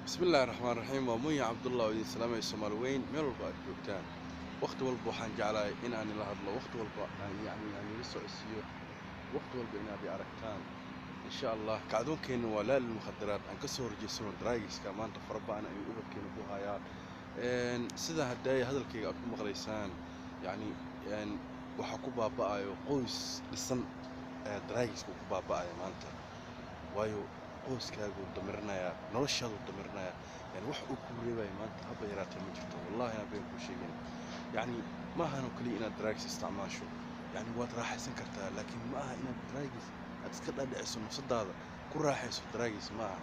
بسم الله الرحمن الرحيم ومني عبد الله ودين سلامة السومال وين ميل والبا جوجتان وقت والبا waxaan jeclahay in aan la hadlo waqti walba aan la socodsiiyo waqti walba in aad aragtaan insha Allah kacdoonkeena waa laal mukhadaraad aan ka soo horjeesano dragska maanta farbaan ay ubadkeena ku hayaan sida haday hadalkayga aad ku maqlaysaan waxa ku baabaayo qoys dhisan dragska ku baabaayo maanta waayo qoyskaagu damirnaya noloshaadu damirnaya wax uu ku reebay maanta haba yaraatay ma jirto wallahi aan been ku sheegin ma ahano kali inaad drugs isticmaasho waad raaxaysan kartaa laakiin ma aha inaad drugs aad iska dhaadhiciso nafsadaada ku raaxayso drugs ma aha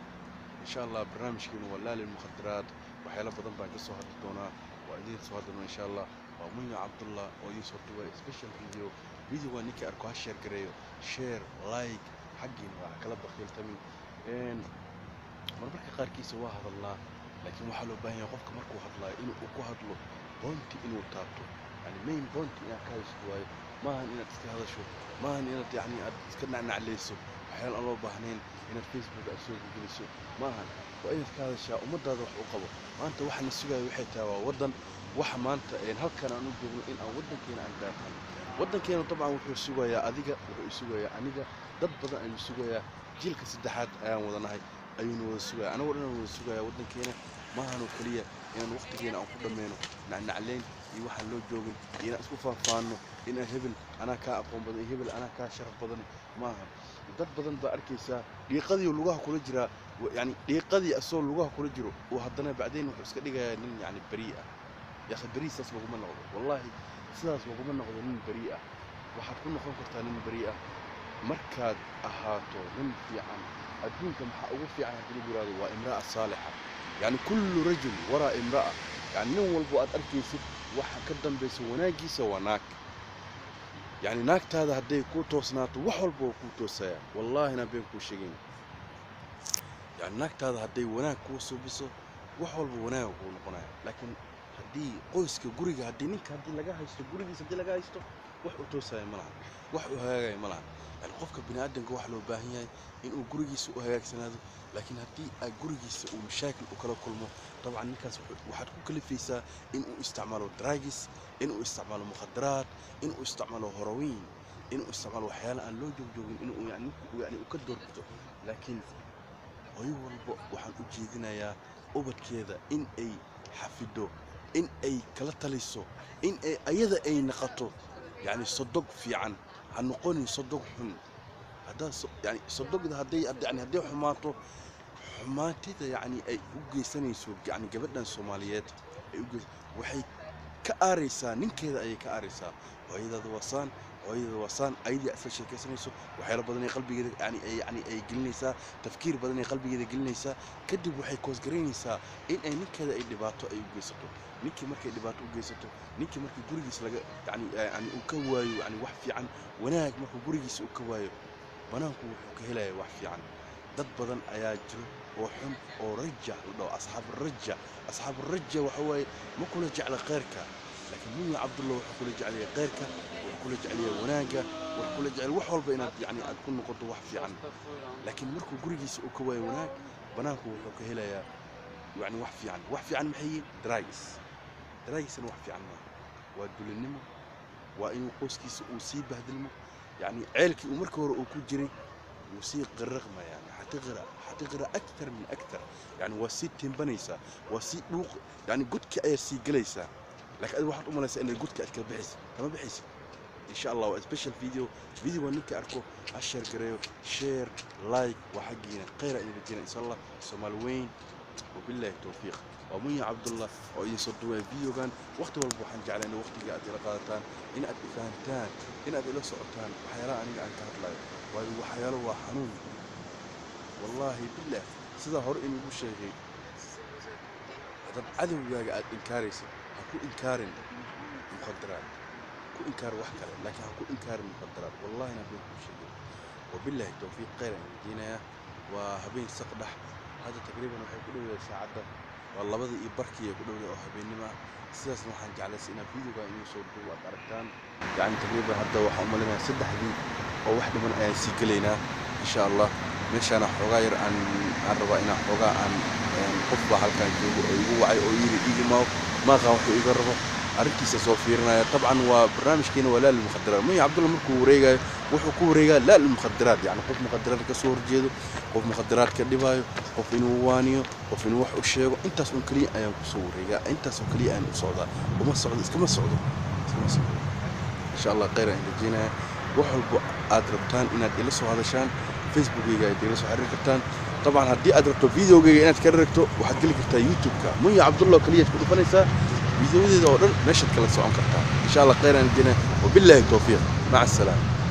insha Allah barnaamijkeenu waa laal mukhadaraad waxyaalo badan baan ka soo hadli doonaa waa idin soo hadlno insha Allah waa Munyo Abdullah oo ii soo duubay special video waa ninka arko ha share gareeyo share like xaqin waa kala bakhiltamin marmarka qaarkiisa waa hadalnaa laakiin waxa loo baahan yahay qofka markuu hadlaayo inuu ku hadlo boonti inuu taabto main boonti inaad ka haysto waayo maahan inaad iska hadasho maahan inaad aad iska nacnacleyso waxyaalo aan loo baahnayn inaad Facebook aad soo geliso maahan waa inaad ka hadashaa ummadaada wax u qabo maanta waxaan sugayo waxay tahay waa wadan waxa maanta halkan aan u joogno in aan wadankeena aan daafano wadankeena dabcan wuxuu sugayaa adiga wuxuu sugayaa aniga dad badan ayuu sugayaa jiilka saddexaad ayaan wadanahay ayuuna wada sugaya anagu dhan wada sugaya wadankeena maahano kaliya inaan waqtigeena aan ku dhameeno nacnacleyn iyo waxaan loo joogin inaan isku faahfaahno inaan hebel anaa ka aqoon badan hebel anaa ka sharaf badan maaha dad badan baa arkaysaa dhiiqadii lugaha kula jira dhiiqadii asoo lugaha kula jiro oo haddana bacdeen wuxuu iska dhigayaa nin bari ah ya khabari saas laguma noqdo wallahi sidaas laguma noqdo nin bari ah waxaad ku noqon kartaa nin bari ah markaad ahaato nin fiican adduunka maxaa ugu fiican hadii la yiraahdo waa imraa saalixa kullu rajul wara imraa nin walba aad arkaysid waxa ka dambaysa wanaagiisa waa naag naagtaada haday ku toosnaato wax walba ku toosaya wallahi na been ku sheegin naagtaada haday wanaag ku suubiso wax walba wanaag ku noqonaya laakiin hadii qoyska guriga hadii ninka hadii laga haysto gurigiisa hadii laga haysto wax u toosaya malaha wax u hagaagay malaha qofka bini'aadanka wax loo baahan yahay inuu gurigiisa u hagaagsanaado laakiin hadii ay gurigiisa uu mashaakil u kala kulmo dabcan ninkaas waxaad ku kalifaysaa inuu isticmaalo drugs inuu isticmaalo mukhadaraad inuu isticmaalo heroin inuu isticmaalo waxyaalo aan loo joogin inuu u ka doorbido laakiin hooyo walba waxaan u jeedinayaa ubadkeeda in ay xafido in ay kala taliso in ay ayada ay naqato صدق fiican ha noqonin صدق xun hada صدقda haday xumaato xumaatida ay u geysanayso gabadhan Soomaaliyeed ay u waxay ka aareysaa ninkeeda ay ka aareysaa hooyada wasaan aydi asal sheekaysanayso waxyaalo badan ee qalbigeeda ay gelinaysaa tafkiir badan ee qalbigeeda gelinaysaa kadib waxay koos gareynaysaa in ay ninkeeda ay dhibaato ay u geysato ninkii markay dhibaato u geysato ninkii markii gurigiisa laga uu ka waayo wax fiican wanaag markuu gurigiisa uu ka waayo banaanku wuxuu ka helayaa wax fiican dad badan ayaa jiro oo xun oo raja oo asxaab raja waxa way ma kula jecla qeyrka laakiin Munyo Abdullah wuxuu kula jecel yahay qeyrka wuxuu kula jecel yahay wanaaga wuxuu kula jecel wax walba inaad aad ku noqoto wax fiican laakiin markuu gurigiisa uu ka waayo wanaag banaanku wuxuu ka helayaa wax fiican maxay drugs wax fiican waa dulinimo waa inuu qoyskiisa uu sii bahdilmo ceelkii uu markii hore uu ku jiray uu sii qirqma حتقرأ أكثر من أكثر وسي تنبنيسا وسي دوق قدك أي سي جليسا لكن أي واحد أمنا سأل قدك أكثر بحس تمام بحس إن شاء الله سبيشال فيديو ونك أركو أشير قريو شير لايك وحقينا قيرة إن بدينا إن شاء الله سومال وين وبالله التوفيق ومنيا عبد الله ويصدوا فيديو كان وقت والبوحن جعلنا وقت جاءت لقاتان إن أبي فهمتان إن أبي لو سعتان وحيرا أني عن كهرلاي وحيرا وحنون والله بالله سيدا هور إني بو شيغي هذا عدو جاء إنكاريس هكو إنكارن مخدرات كو إنكار وحكا لكن هكو إنكار المخدرات والله نبي بو شيغي وبالله التوفيق قيرا يدينا وهبين سقدح هذا تقريبا waxay ku dhaweeyay saacada waa labadii iyo barkii ku dhaweeyay oo habeenimo sidaas waxaan jeclaysay in videoga inuu soo duubo aad aragtaan taqriiban hadda waxa u malinayaa 3 oo wax dhiman ayaan sii galeynaa insha Allah meeshaana xoogaa yar aan rabaa inaan xoogaa aan qof baa halkaan joogo oo igu wacay oo yidhi iigimaaw maaqaan wuxuu iga rabo arrintiisa soo fiirinaya طبعا waa barnaamijkeena waa laal mukhadaraad Maya Cabdulla markuu wareegayo wuxuu ku wareegaa laal mukhadaraad yani qof mukhadaraad ka soo horjeedo qof mukhadaraad ka dhibayo qof inuu waaniyo qof inuu wax u sheego intaas oo kaliya ayaan ku soo wareegaa intaas oo kaliya aan u socdaa uma socdo iskama socdo إن شاء الله خير عند جينا وحلو أدربتان إن إلى سو هذا شان فيسبوك يجي إلى سو حركتان طبعا هدي أدربتو فيديو جاي أنا تكررته وحد لك تا يوتيوب كا مو يا عبد الله كلية كل فنسا فيديو ده مشهد كلا سو عن كرتان إن شاء الله خير عند جينا وبالله التوفيق مع السلامة